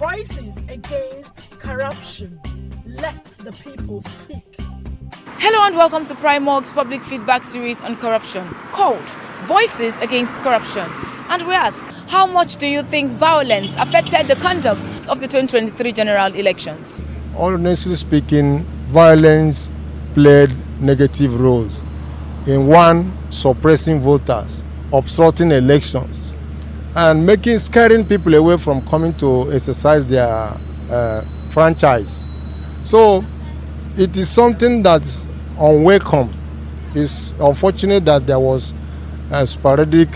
Voices against corruption. Let the people speak. Hello and welcome to Primorg's public feedback series on corruption called Voices Against Corruption. And we ask, how much do you think violence affected the conduct of the 2023 general elections? Honestly speaking, violence played negative roles in one, suppressing voters, obstructing elections, and scaring people away from coming to exercise their franchise. So it is something that's unwelcome. It's unfortunate that there was sporadic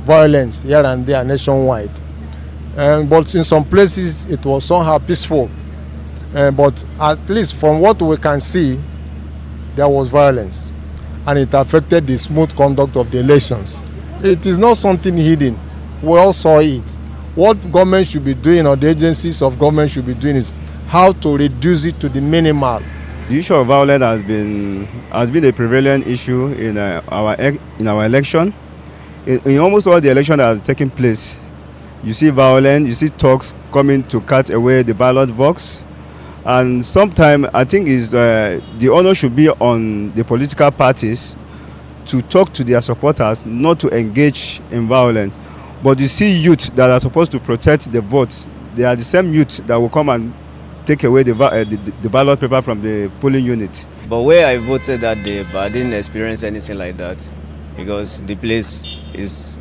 violence here and there nationwide. But in some places it was somehow peaceful. But at least from what we can see, there was violence, and it affected the smooth conduct of the elections. It is not something hidden. We all saw it. What government should be doing, or the agencies of government should be doing, is how to reduce it to the minimal. The issue of violence has been a prevalent issue in our election. In almost all the elections that have taken place, you see violence, you see talks coming to cut away the ballot box. And sometimes I think the honor should be on the political parties to talk to their supporters, not to engage in violence. But you see youth that are supposed to protect the votes. They are the same youth that will come and take away the ballot paper from the polling unit. But where I voted that day, but I didn't experience anything like that, because the place is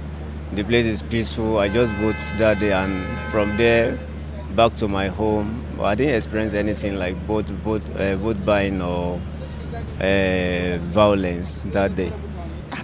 peaceful. I just voted that day, and from there back to my home. But I didn't experience anything like vote buying or violence that day.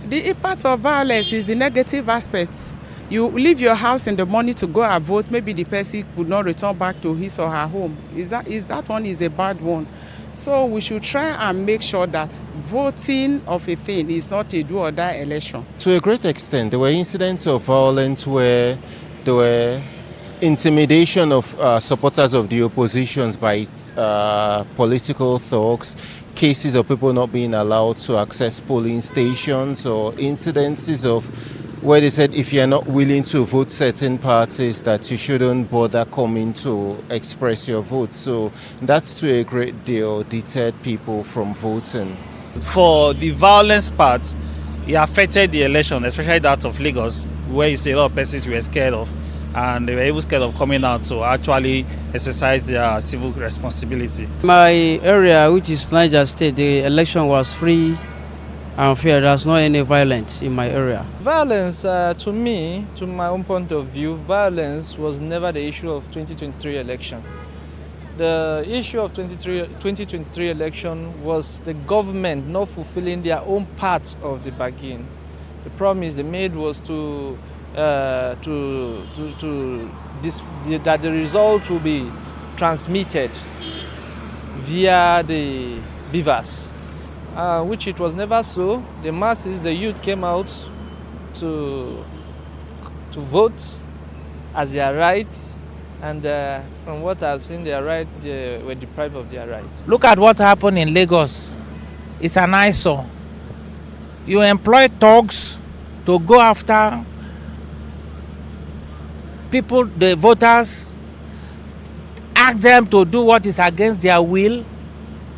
The impact of violence is the negative aspect. You leave your house in the morning to go and vote, maybe the person could not return back to his or her home. That one is a bad one. So we should try and make sure that voting of a thing is not a do or die election. To a great extent, there were incidents of violence where there were intimidation of supporters of the oppositions by political thugs, cases of people not being allowed to access polling stations, or incidences of where they said if you're not willing to vote certain parties that you shouldn't bother coming to express your vote. So that's to a great deal deterred people from voting. For the violence part, it affected the election, especially that of Lagos, where you see a lot of persons were scared of, and they were even scared of coming out to actually exercise their civil responsibility. My area, which is Niger State, the election was free and fair. There's not any violence in my area. Violence, to me, to my own point of view, violence was never the issue of 2023 election. The issue of 2023 election was the government not fulfilling their own part of the bargain. The promise they made was that the result will be transmitted via the beavers, which it was never so. The masses, the youth came out to vote as their right, and from what I've seen, their right, they were deprived of their rights. Look at what happened in Lagos. It's an eyesore. You employ thugs to go after people, the voters, ask them to do what is against their will.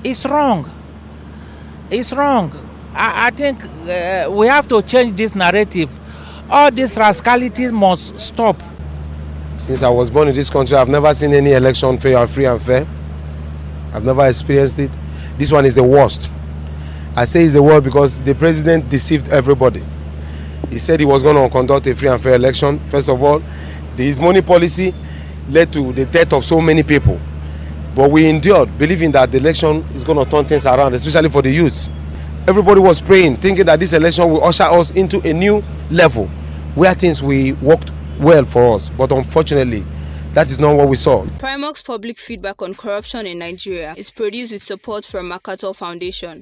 It's wrong. It's wrong. I think we have to change this narrative. All this rascality must stop. Since I was born in this country, I've never seen any election free and fair. I've never experienced it. This one is the worst. I say it's the worst because the president deceived everybody. He said he was going to conduct a free and fair election. First of all, his money policy led to the death of so many people. But we endured, believing that the election is going to turn things around, especially for the youths. Everybody was praying, thinking that this election will usher us into a new level where things will work well for us. But unfortunately, that is not what we saw. Primorg's public feedback on corruption in Nigeria is produced with support from MacArthur Foundation.